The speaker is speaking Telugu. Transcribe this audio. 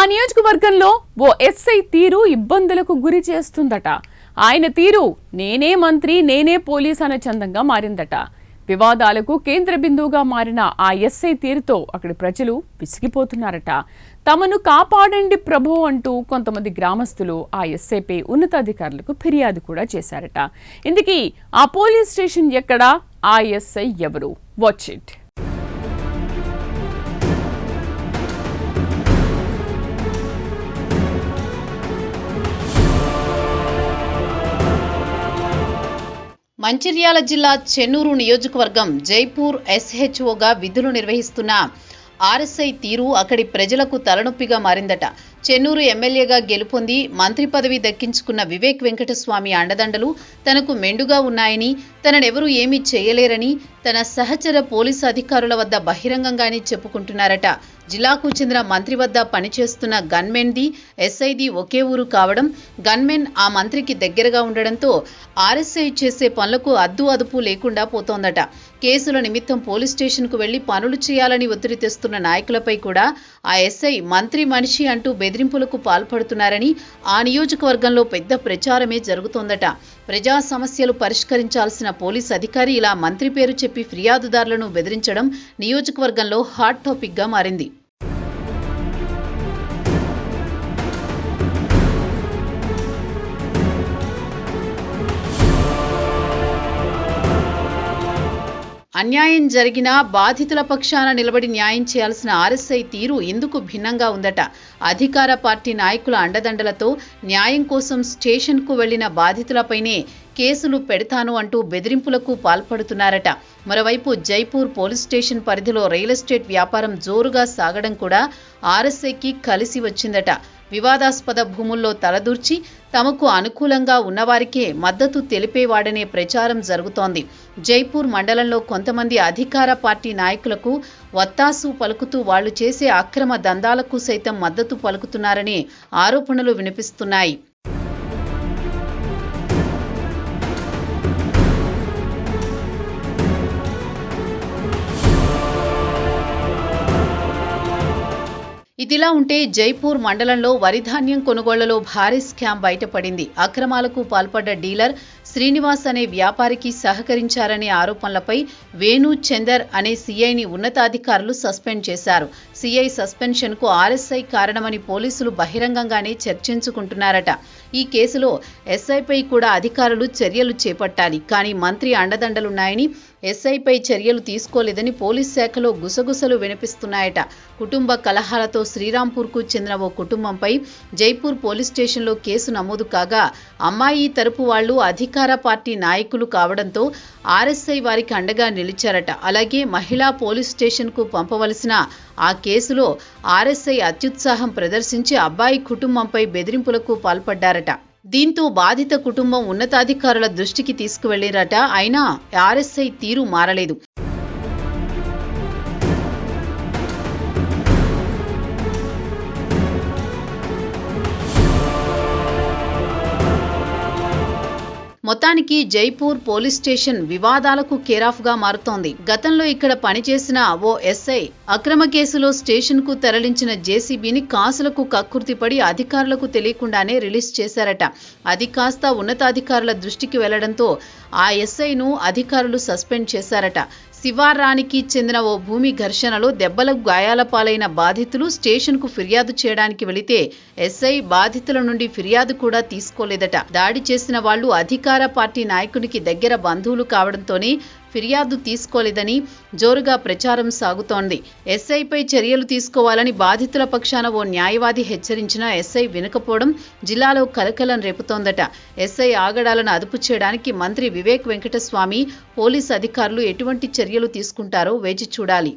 ఆ నియోజకవర్గంలో ఓ ఎస్ఐ తీరు ఇబ్బందులకు గురి చేస్తుందట. ఆయన తీరు నేనే మంత్రి నేనే పోలీస్ అనే చందంగా మారిందట. వివాదాలకు కేంద్ర బిందువుగా మారిన ఆ ఎస్ఐ తీరుతో అక్కడి ప్రజలు విసిగిపోతున్నారట. తమను కాపాడండి ప్రభు అంటూ కొంతమంది గ్రామస్తులు ఆ ఎస్ఐపై ఉన్నతాధికారులకు ఫిర్యాదు కూడా చేశారట. ఇందుకీ ఆ పోలీస్ స్టేషన్ ఎక్కడా, ఆ ఎస్ఐ ఎవరు? Watch it. మంచిర్యాల జిల్లా చెన్నూరు నియోజకవర్గం జైపూర్ ఎస్హెచ్ఓగా విధులు నిర్వహిస్తున్న ఆర్ఎస్ఐ తీరు అక్కడి ప్రజలకు తలనొప్పిగా మారిందట. చెన్నూరు ఎమ్మెల్యేగా గెలుపొంది మంత్రి పదవి దక్కించుకున్న వివేక్ వెంకటస్వామి అండదండలు తనకు మెండుగా ఉన్నాయని, తననెవరూ ఏమీ చేయలేరని తన సహచర పోలీసు అధికారుల వద్ద బహిరంగంగానే చెప్పుకుంటున్నారట. జిల్లాకు చెందిన మంత్రి వద్ద పనిచేస్తున్న గన్మెన్ది, ఎస్ఐది ఒకే ఊరు కావడం, గన్మెన్ ఆ మంత్రికి దగ్గరగా ఉండడంతో ఆర్ఎస్ఐ చేసే పనులకు అద్దు అదుపు లేకుండా పోతోందట. కేసుల నిమిత్తం పోలీస్ స్టేషన్కు వెళ్లి పనులు చేయాలని ఒత్తిడి తెస్తున్న నాయకులపై కూడా ఆ ఎస్ఐ మంత్రి మనిషి అంటూ బెదిరింపులకు పాల్పడుతున్నారని ఆ నియోజకవర్గంలో పెద్ద ప్రచారమే జరుగుతోందట. ప్రజా సమస్యలు పరిష్కరించాల్సిన పోలీస్ అధికారి ఇలా మంత్రి పేరు చెప్పి ఫిర్యాదుదారులను బెదిరించడం నియోజకవర్గంలో హాట్ టాపిక్గా మారింది. అన్యాయం జరిగినా బాధితుల పక్షాన నిలబడి న్యాయం చేయాల్సిన ఆర్ఎస్ఐ తీరు ఇందుకు భిన్నంగా ఉందట. అధికార పార్టీ నాయకుల అండదండలతో న్యాయం కోసం స్టేషన్కు వెళ్లిన బాధితులపైనే కేసులు పెడతాను అంటూ బెదిరింపులకు పాల్పడుతున్నారట. మరోవైపు జైపూర్ పోలీస్ స్టేషన్ పరిధిలో రియల్ ఎస్టేట్ వ్యాపారం జోరుగా సాగడం కూడా ఆర్ఎస్ఐకి కలిసి వచ్చిందట. వివాదాస్పద భూముల్లో తలదూర్చి తమకు అనుకూలంగా ఉన్నవారికే మద్దతు తెలిపేవాడనే ప్రచారం జరుగుతోంది. జైపూర్ మండలంలో కొంతమంది అధికార పార్టీ నాయకులకు వత్తాసు పలుకుతూ వాళ్లు చేసే అక్రమ దందాలకు సైతం మద్దతు పలుకుతున్నారనే ఆరోపణలు వినిపిస్తున్నాయి. ఇదిలా ఉంటే జైపూర్ మండలంలో వరిధాన్యం కొనుగోళ్లలో భారీ స్కామ్ బయటపడింది. అక్రమాలకు పాల్పడ్డ డీలర్ శ్రీనివాస్ అనే వ్యాపారికి సహకరించారనే ఆరోపణలపై వేణు చందర్ అనే సీఐని ఉన్నతాధికారులు సస్పెండ్ చేశారు. సీఐ సస్పెన్షన్కు ఆర్ఎస్ఐ కారణమని పోలీసులు బహిరంగంగానే చర్చించుకుంటున్నారట. ఈ కేసులో ఎస్ఐపై కూడా అధికారులు చర్యలు చేపట్టాలి. కానీ మంత్రి అండదండలున్నాయని ఎస్ఐపై చర్యలు తీసుకోలేదని పోలీస్ శాఖలో గుసగుసలు వినిపిస్తున్నాయట. కుటుంబ కలహాలతో శ్రీరాంపూర్కు చెందిన ఓ కుటుంబంపై జైపూర్ పోలీస్ స్టేషన్లో కేసు నమోదు కాగా అమ్మాయి తరపు వాళ్లు అధికార పార్టీ నాయకులు కావడంతో ఆర్ఎస్ఐ వారికి అండగా నిలిచారట. అలాగే మహిళా పోలీస్ స్టేషన్కు పంపవలసిన ఆ కేసులో ఆర్ఎస్ఐ అత్యుత్సాహం ప్రదర్శించి అబ్బాయి కుటుంబంపై బెదిరింపులకు పాల్పడ్డారట. దీంతో బాధిత కుటుంబం ఉన్నతాధికారుల దృష్టికి తీసుకువెళ్లారట. అయినా ఆర్ఎస్ఐ తీరు మారలేదు. మొత్తానికి జైపూర్ పోలీస్ స్టేషన్ వివాదాలకు కేరాఫ్గా మారుతోంది. గతంలో ఇక్కడ పనిచేసిన ఓ ఎస్ఐ అక్రమ కేసులో స్టేషన్కు తరలించిన జేసీబీని కాసులకు కక్కుర్తిపడి అధికారులకు తెలియకుండానే రిలీజ్ చేశారట. అది కాస్త ఉన్నతాధికారుల దృష్టికి వెళ్లడంతో ఆ ఎస్ఐను అధికారులు సస్పెండ్ చేశారట. శివారానికి చెందిన ఓ భూమి ఘర్షణలో దెబ్బలకు గాయాల పాలైన బాధితులు స్టేషన్కు ఫిర్యాదు చేయడానికి వెళితే ఎస్ఐ బాధితుల నుండి ఫిర్యాదు కూడా తీసుకోలేదట. దాడి చేసిన వాళ్లు అధికార పార్టీ నాయకునికి దగ్గర బంధువులు కావడంతోనే ఫిర్యాదు తీసుకోలేదని జోరుగా ప్రచారం సాగుతోంది. ఎస్ఐపై చర్యలు తీసుకోవాలని బాధితుల పక్షాన ఓ న్యాయవాది హెచ్చరించినా ఎస్ఐ వినకపోవడం జిల్లాలో కలకలం రేపుతోందట. ఎస్ఐ ఆగడాలను అదుపు చేయడానికి మంత్రి వివేక్ వెంకటస్వామి, పోలీసు అధికారులు ఎటువంటి చర్యలు తీసుకుంటారో వేచి చూడాలి.